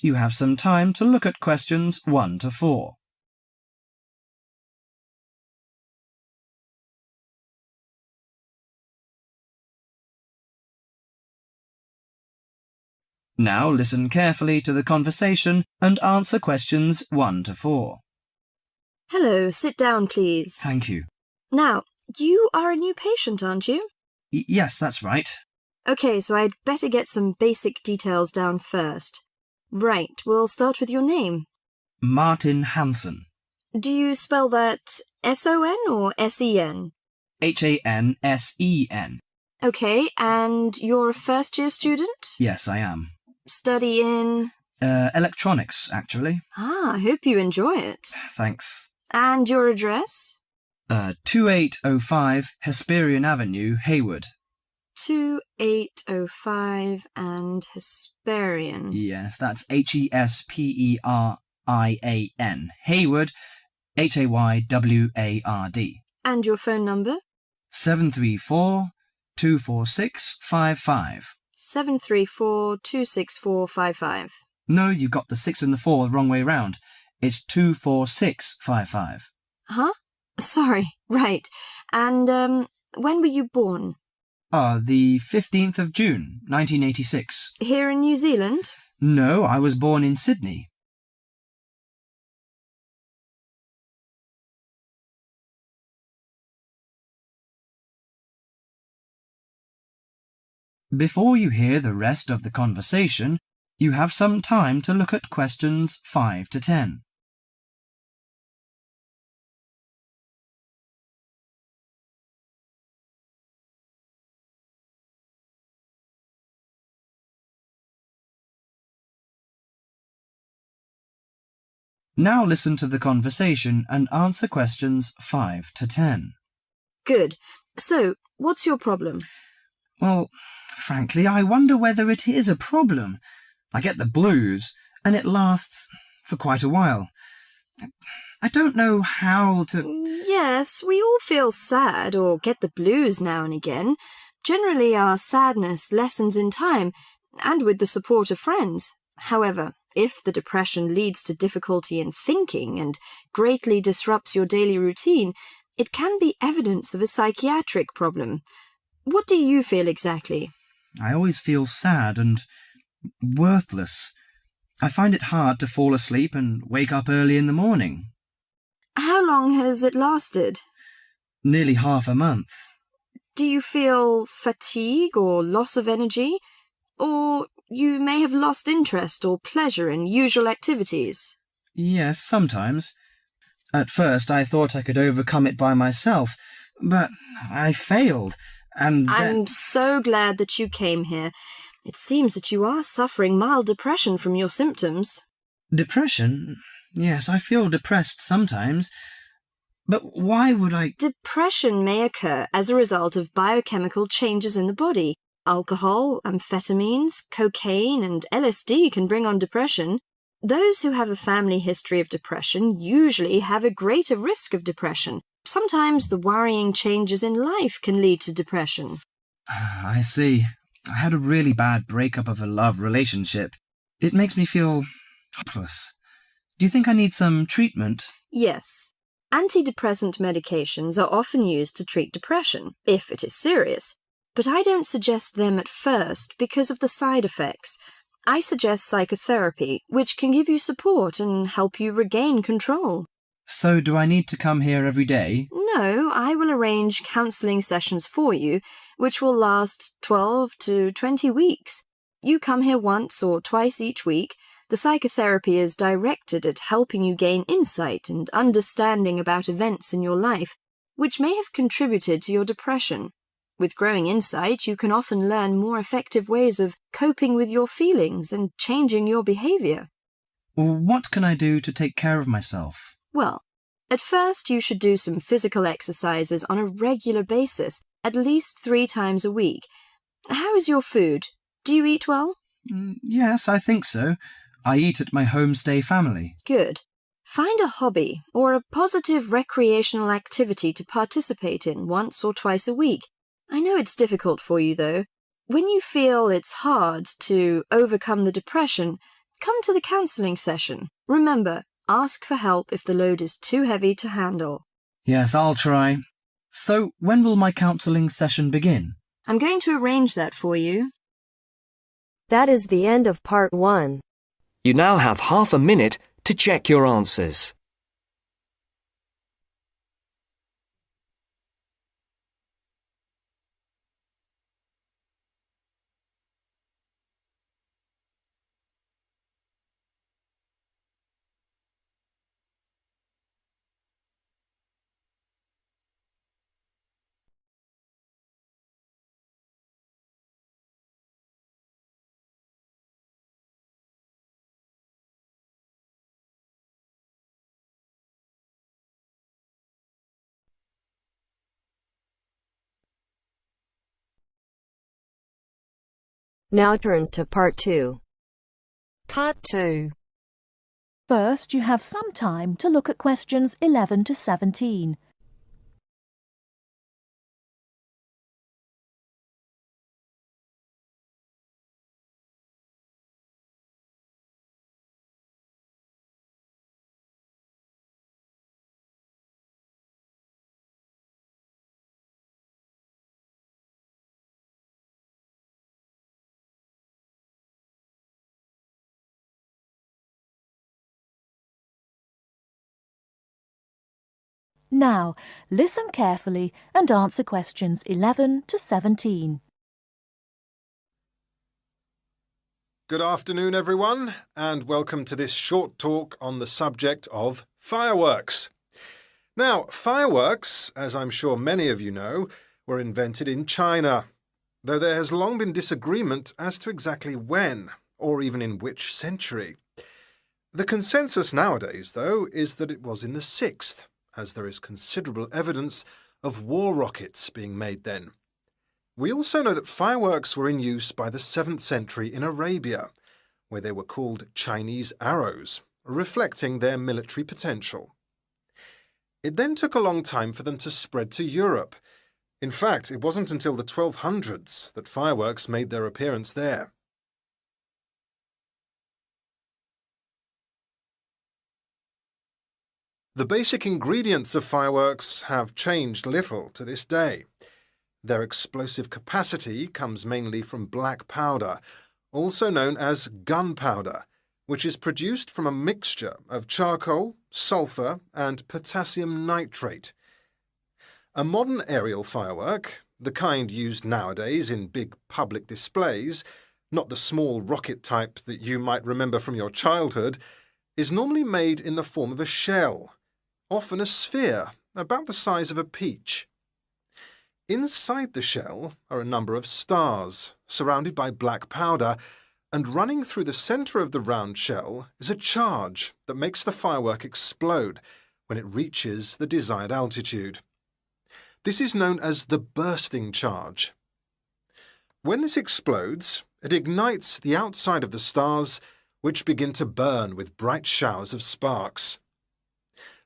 you have some time to look at questions 1 to 4. Now listen carefully to the conversation and answer questions 1 to 4. Hello, sit down, please. Thank you. Now, you are a new patient, aren't you? Yes, that's right. OK, so I'd better get some basic details down first. Right, we'll start with your name. Martin Hansen. Do you spell that S-O-N or S-E-N? Hansen. OK, and you're a first-year student? Yes, I am. Study in? Electronics, actually. I hope you enjoy it. Thanks. And your address? 2805 Hesperian Avenue, Hayward. 2805 and Hesperian. Yes, that's Hesperian. Hayward, Hayward. And your phone number? 734-246-55. 734-264-55. No, you got the 6 and the 4 the wrong way round. It's 246-55. Huh? Sorry, right. And, when were you born? The 15th of June, 1986. Here in New Zealand? No, I was born in Sydney. Before you hear the rest of the conversation, you have some time to look at questions 5 to 10. Now listen to the conversation and answer questions 5 to 10. Good. So, what's your problem? Well, frankly, I wonder whether it is a problem. I get the blues, and it lasts for quite a while. I don't know how to... Yes, we all feel sad or get the blues now and again. Generally, our sadness lessens in time, and with the support of friends. However, if the depression leads to difficulty in thinking and greatly disrupts your daily routine, it can be evidence of a psychiatric problem. What do you feel exactly? I always feel sad and worthless. I find it hard to fall asleep and wake up early in the morning. How long has it lasted? Nearly half a month. Do you feel fatigue or loss of energy? Or you may have lost interest or pleasure in usual activities? Yes, sometimes. At first I thought I could overcome it by myself, but I failed, and I'm so glad that you came here. It seems that you are suffering mild depression from your symptoms. Depression? Yes, I feel depressed sometimes. But why would I... Depression may occur as a result of biochemical changes in the body. Alcohol, amphetamines, cocaine, and LSD can bring on depression. Those who have a family history of depression usually have a greater risk of depression. Sometimes the worrying changes in life can lead to depression. I see. I had a really bad breakup of a love relationship. It makes me feel hopeless. Do you think I need some treatment? Yes. Antidepressant medications are often used to treat depression, if it is serious. But I don't suggest them at first because of the side effects. I suggest psychotherapy, which can give you support and help you regain control. So do I need to come here every day? No, I will arrange counselling sessions for you, which will last 12 to 20 weeks. You come here once or twice each week. The psychotherapy is directed at helping you gain insight and understanding about events in your life, which may have contributed to your depression. With growing insight, you can often learn more effective ways of coping with your feelings and changing your behaviour. What can I do to take care of myself? Well, at first you should do some physical exercises on a regular basis, at least 3 times a week. How is your food? Do you eat well? Yes, I think so. I eat at my homestay family. Good. Find a hobby or a positive recreational activity to participate in once or twice a week. I know it's difficult for you, though. When you feel it's hard to overcome the depression, come to the counselling session. Remember, ask for help if the load is too heavy to handle. Yes, I'll try. So, when will my counselling session begin? I'm going to arrange that for you. That is the end of part 1. You now have half a minute to check your answers. Now turns to part 2. Part 2. First, you have some time to look at questions 11 to 17. Now, listen carefully and answer questions 11 to 17. Good afternoon, everyone, and welcome to this short talk on the subject of fireworks. Now, fireworks, as I'm sure many of you know, were invented in China, though there has long been disagreement as to exactly when, or even in which century. The consensus nowadays, though, is that it was in the 6th, as there is considerable evidence of war rockets being made then. We also know that fireworks were in use by the 7th century in Arabia, where they were called Chinese arrows, reflecting their military potential. It then took a long time for them to spread to Europe. In fact, it wasn't until the 1200s that fireworks made their appearance there. The basic ingredients of fireworks have changed little to this day. Their explosive capacity comes mainly from black powder, also known as gunpowder, which is produced from a mixture of charcoal, sulfur, and potassium nitrate. A modern aerial firework, the kind used nowadays in big public displays, not the small rocket type that you might remember from your childhood, is normally made in the form of a shell, often a sphere about the size of a peach. Inside the shell are a number of stars, surrounded by black powder, and running through the centre of the round shell is a charge that makes the firework explode when it reaches the desired altitude. This is known as the bursting charge. When this explodes, it ignites the outside of the stars, which begin to burn with bright showers of sparks.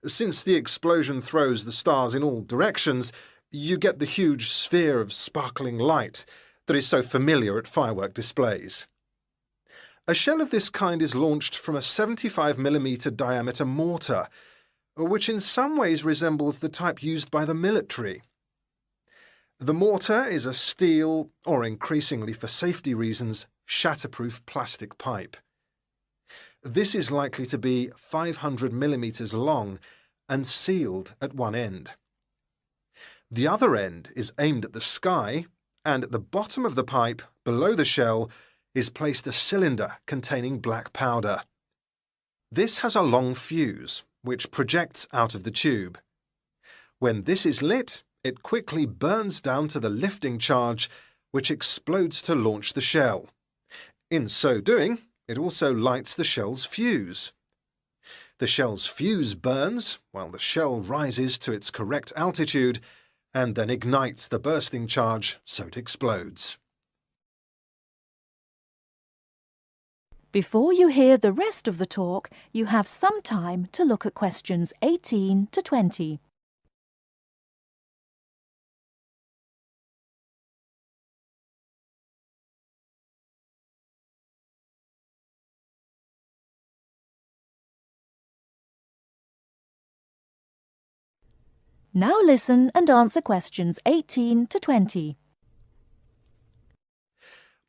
Since the explosion throws the stars in all directions, you get the huge sphere of sparkling light that is so familiar at firework displays. A shell of this kind is launched from a 75mm diameter mortar, which in some ways resembles the type used by the military. The mortar is a steel, or increasingly for safety reasons, shatterproof plastic pipe. This is likely to be 500mm long and sealed at one end. The other end is aimed at the sky, and at the bottom of the pipe, below the shell, is placed a cylinder containing black powder. This has a long fuse, which projects out of the tube. When this is lit, it quickly burns down to the lifting charge, which explodes to launch the shell. In so doing, it also lights the shell's fuse. The shell's fuse burns while the shell rises to its correct altitude and then ignites the bursting charge so it explodes. Before you hear the rest of the talk, you have some time to look at questions 18 to 20. Now listen and answer questions 18 to 20.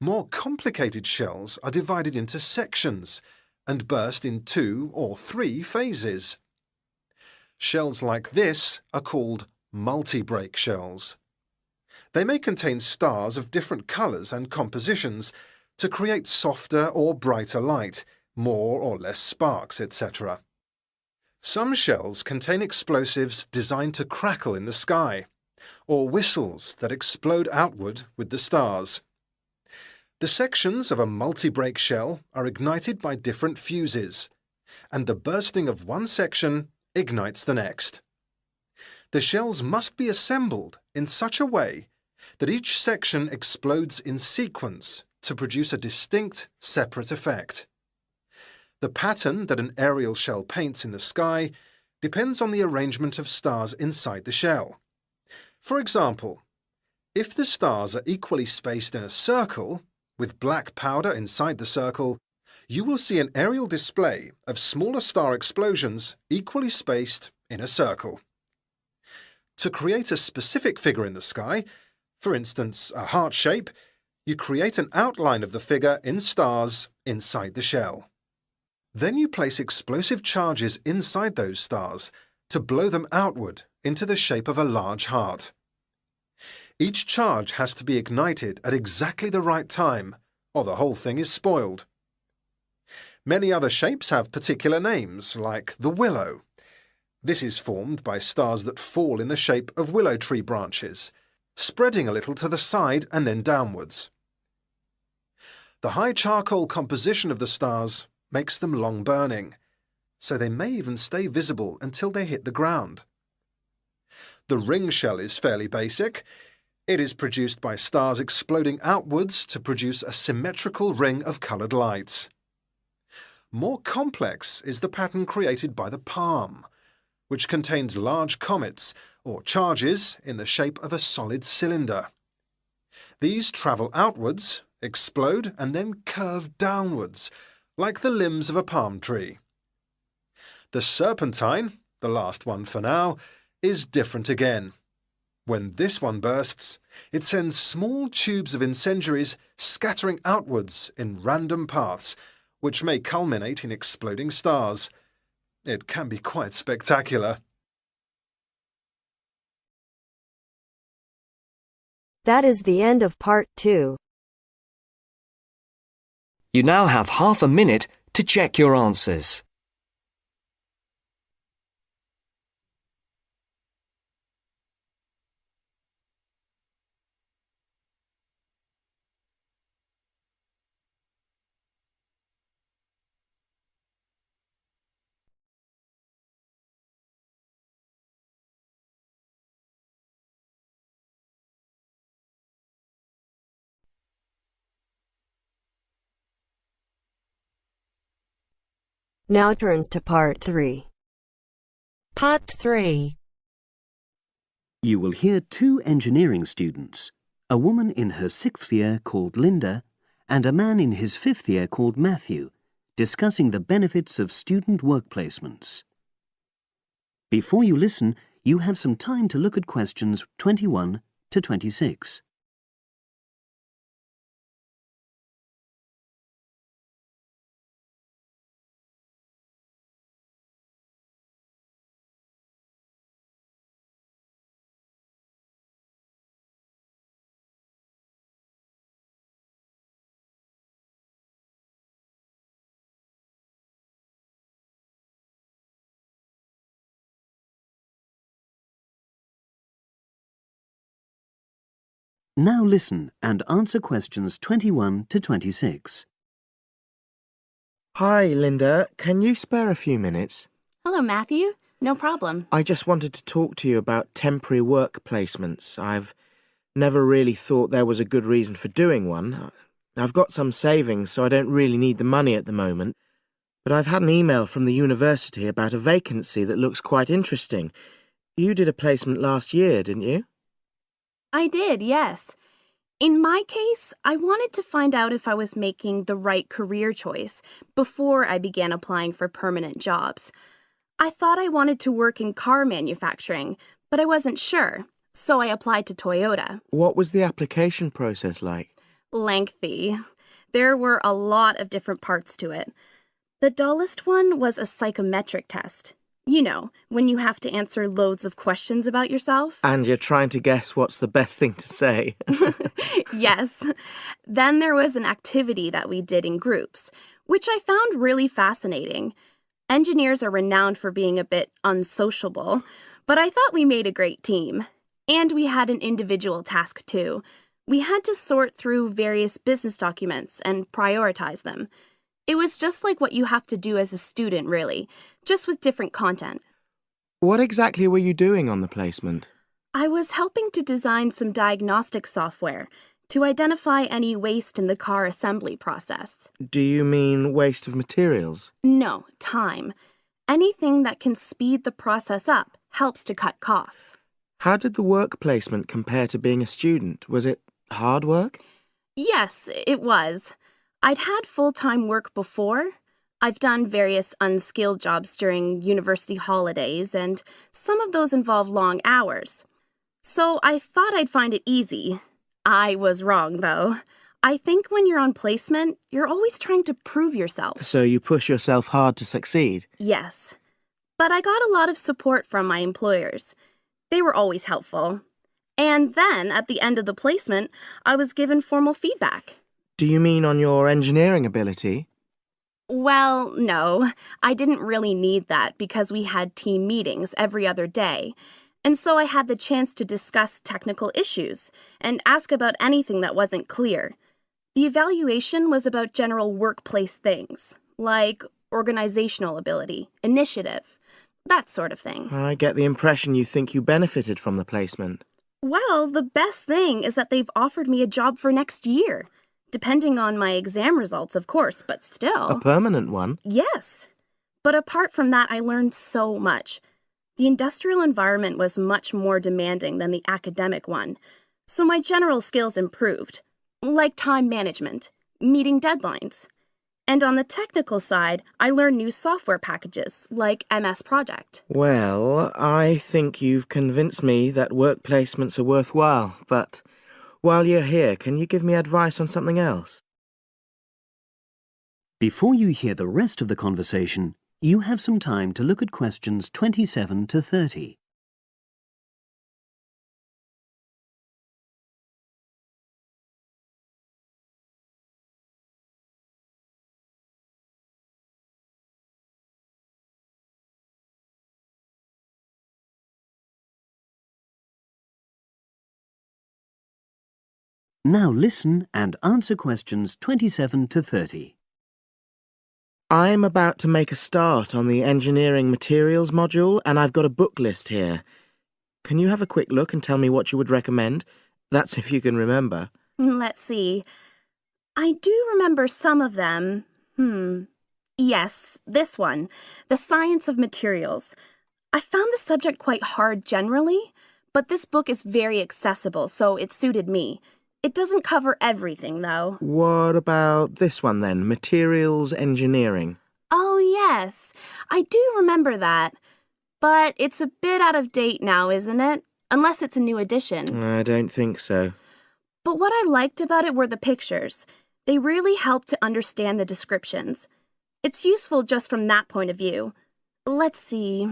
More complicated shells are divided into sections and burst in 2 or 3 phases. Shells like this are called multi-break shells. They may contain stars of different colours and compositions to create softer or brighter light, more or less sparks, etc. Some shells contain explosives designed to crackle in the sky, or whistles that explode outward with the stars. The sections of a multi-break shell are ignited by different fuses, and the bursting of one section ignites the next. The shells must be assembled in such a way that each section explodes in sequence to produce a distinct, separate effect. The pattern that an aerial shell paints in the sky depends on the arrangement of stars inside the shell. For example, if the stars are equally spaced in a circle, with black powder inside the circle, you will see an aerial display of smaller star explosions equally spaced in a circle. To create a specific figure in the sky, for instance a heart shape, you create an outline of the figure in stars inside the shell. Then you place explosive charges inside those stars to blow them outward into the shape of a large heart. Each charge has to be ignited at exactly the right time, or the whole thing is spoiled. Many other shapes have particular names, like the willow. This is formed by stars that fall in the shape of willow tree branches, spreading a little to the side and then downwards. The high charcoal composition of the stars makes them long-burning, so they may even stay visible until they hit the ground. The ring shell is fairly basic. It is produced by stars exploding outwards to produce a symmetrical ring of coloured lights. More complex is the pattern created by the palm, which contains large comets or charges in the shape of a solid cylinder. These travel outwards, explode and then curve downwards, like the limbs of a palm tree. The serpentine, the last one for now, is different again. When this one bursts, it sends small tubes of incendiaries scattering outwards in random paths, which may culminate in exploding stars. It can be quite spectacular. That is the end of part 2. You now have half a minute to check your answers. Now turns to part 3. Part 3. You will hear 2 engineering students, a woman in her 6th year called Linda and a man in his 5th year called Matthew, discussing the benefits of student work placements. Before you listen, you have some time to look at questions 21 to 26. Now listen and answer questions 21 to 26. Hi, Linda. Can you spare a few minutes? Hello, Matthew. No problem. I just wanted to talk to you about temporary work placements. I've never really thought there was a good reason for doing one. I've got some savings, so I don't really need the money at the moment. But I've had an email from the university about a vacancy that looks quite interesting. You did a placement last year, didn't you? I did, yes. In my case, I wanted to find out if I was making the right career choice before I began applying for permanent jobs. I thought I wanted to work in car manufacturing, but I wasn't sure, so I applied to Toyota. What was the application process like? Lengthy. There were a lot of different parts to it. The dullest one was a psychometric test. You know, when you have to answer loads of questions about yourself. And you're trying to guess what's the best thing to say. Yes. Then there was an activity that we did in groups, which I found really fascinating. Engineers are renowned for being a bit unsociable, but I thought we made a great team. And we had an individual task too. We had to sort through various business documents and prioritize them. It was just like what you have to do as a student, really, just with different content. What exactly were you doing on the placement? I was helping to design some diagnostic software to identify any waste in the car assembly process. Do you mean waste of materials? No, time. Anything that can speed the process up helps to cut costs. How did the work placement compare to being a student? Was it hard work? Yes, it was. I'd had full-time work before. I've done various unskilled jobs during university holidays, and some of those involve long hours. So I thought I'd find it easy. I was wrong, though. I think when you're on placement, you're always trying to prove yourself. So you push yourself hard to succeed? Yes. But I got a lot of support from my employers. They were always helpful. And then, at the end of the placement, I was given formal feedback. Do you mean on your engineering ability? Well, no. I didn't really need that because we had team meetings every other day. And so I had the chance to discuss technical issues and ask about anything that wasn't clear. The evaluation was about general workplace things, like organizational ability, initiative, that sort of thing. I get the impression you think you benefited from the placement. Well, the best thing is that they've offered me a job for next year. Depending on my exam results, of course, but still. A permanent one? Yes. But apart from that, I learned so much. The industrial environment was much more demanding than the academic one, so my general skills improved, like time management, meeting deadlines. And on the technical side, I learned new software packages, like MS Project. Well, I think you've convinced me that work placements are worthwhile, but while you're here, can you give me advice on something else? Before you hear the rest of the conversation, you have some time to look at questions 27 to 30. Now listen and answer questions 27 to 30. I'm about to make a start on the engineering materials module, and I've got a book list here. Can you have a quick look and tell me what you would recommend? That's if you can remember. Let's see. I do remember some of them. Yes, this one, The Science of Materials. I found the subject quite hard generally, but this book is very accessible, so it suited me. It doesn't cover everything, though. What about this one then, Materials Engineering? Oh, yes. I do remember that. But it's a bit out of date now, isn't it? Unless it's a new edition. I don't think so. But what I liked about it were the pictures. They really helped to understand the descriptions. It's useful just from that point of view. Let's see,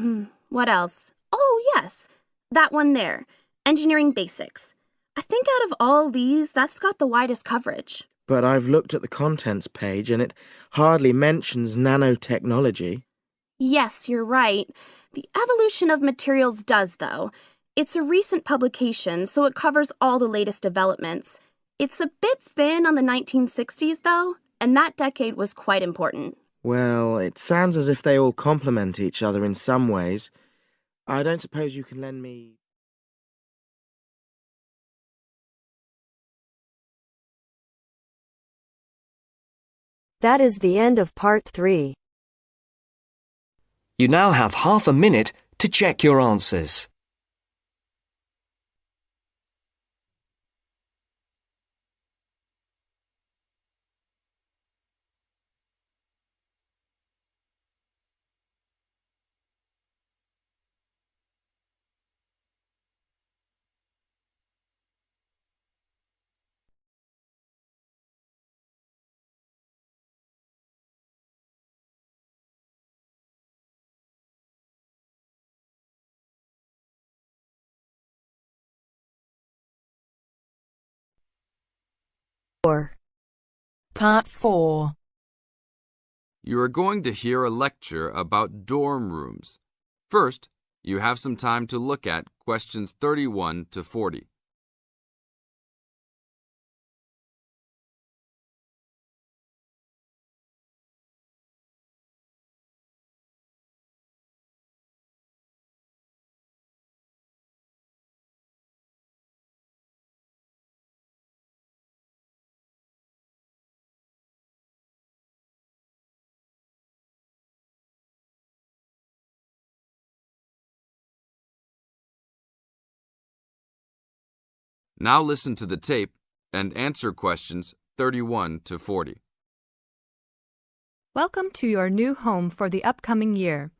what else? Oh, yes, that one there, Engineering Basics. I think out of all these, that's got the widest coverage. But I've looked at the contents page and it hardly mentions nanotechnology. Yes, you're right. The evolution of materials does, though. It's a recent publication, so it covers all the latest developments. It's a bit thin on the 1960s, though, and that decade was quite important. Well, it sounds as if they all complement each other in some ways. I don't suppose you can lend me... That is the end of part 3. You now have half a minute to check your answers. Part 4. You are going to hear a lecture about dorm rooms. First, you have some time to look at questions 31 to 40. Now listen to the tape and answer questions 31 to 40. Welcome to your new home for the upcoming year.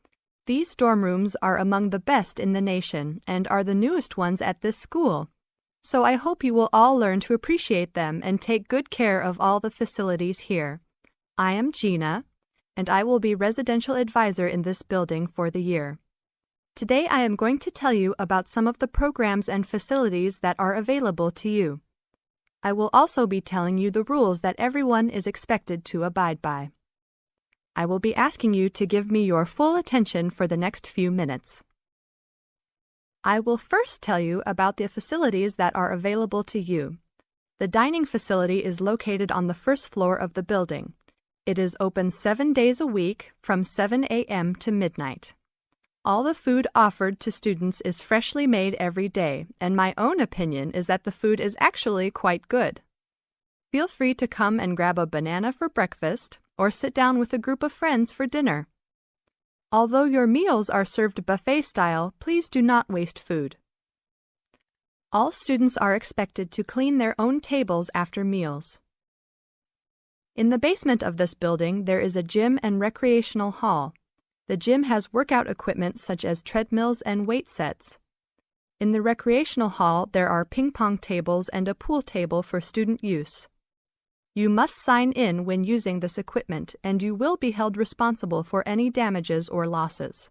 These dorm rooms are among the best in the nation and are the newest ones at this school. So I hope you will all learn to appreciate them and take good care of all the facilities here. I am Gina, and I will be residential advisor in this building for the year. Today I am going to tell you about some of the programs and facilities that are available to you. I will also be telling you the rules that everyone is expected to abide by. I will be asking you to give me your full attention for the next few minutes. I will first tell you about the facilities that are available to you. The dining facility is located on the first floor of the building. It is open 7 days a week from 7 a.m. to midnight. All the food offered to students is freshly made every day, and my own opinion is that the food is actually quite good. Feel free to come and grab a banana for breakfast or sit down with a group of friends for dinner. Although your meals are served buffet style, please do not waste food. All students are expected to clean their own tables after meals. In the basement of this building, there is a gym and recreational hall. The gym has workout equipment such as treadmills and weight sets. In the recreational hall, there are ping pong tables and a pool table for student use. You must sign in when using this equipment, and you will be held responsible for any damages or losses.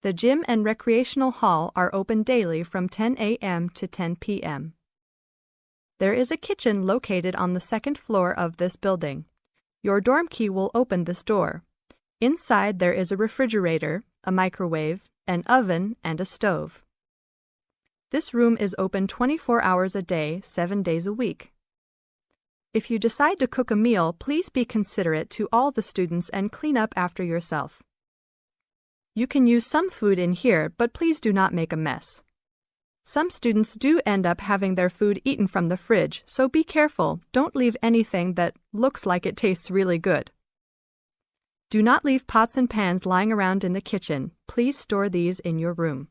The gym and recreational hall are open daily from 10 a.m. to 10 p.m. There is a kitchen located on the second floor of this building. Your dorm key will open this door. Inside there is a refrigerator, a microwave, an oven, and a stove. This room is open 24 hours a day, 7 days a week. If you decide to cook a meal, please be considerate to all the students and clean up after yourself. You can use some food in here, but please do not make a mess. Some students do end up having their food eaten from the fridge, so be careful. Don't leave anything that looks like it tastes really good. Do not leave pots and pans lying around in the kitchen. Please store these in your room.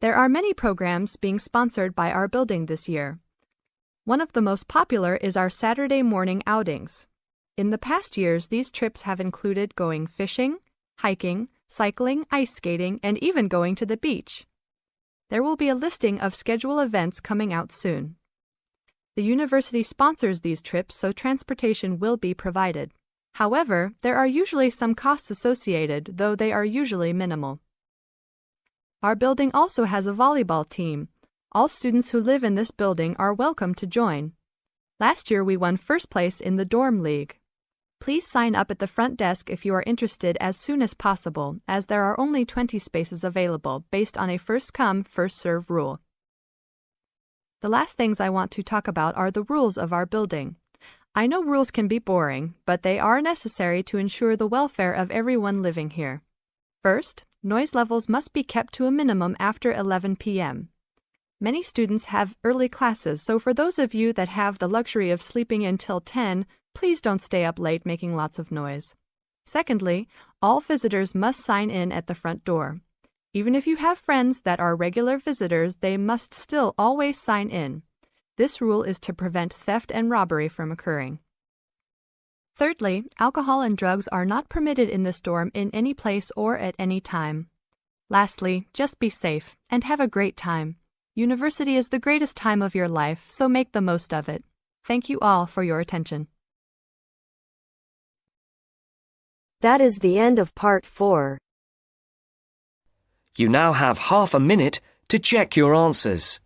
There are many programs being sponsored by our building this year. One of the most popular is our Saturday morning outings. In the past years, these trips have included going fishing, hiking, cycling, ice skating, and even going to the beach. There will be a listing of scheduled events coming out soon. The university sponsors these trips, so transportation will be provided. However, there are usually some costs associated, though they are usually minimal. Our building also has a volleyball team. All students who live in this building are welcome to join. Last year we won first place in the dorm league. Please sign up at the front desk if you are interested as soon as possible, as there are only 20 spaces available based on a first-come, first-served rule. The last things I want to talk about are the rules of our building. I know rules can be boring, but they are necessary to ensure the welfare of everyone living here. First, noise levels must be kept to a minimum after 11 p.m. Many students have early classes, so for those of you that have the luxury of sleeping until 10, please don't stay up late making lots of noise. Secondly, all visitors must sign in at the front door. Even if you have friends that are regular visitors, they must still always sign in. This rule is to prevent theft and robbery from occurring. Thirdly, alcohol and drugs are not permitted in this dorm in any place or at any time. Lastly, just be safe and have a great time. University is the greatest time of your life, so make the most of it. Thank you all for your attention. That is the end of part 4. You now have half a minute to check your answers.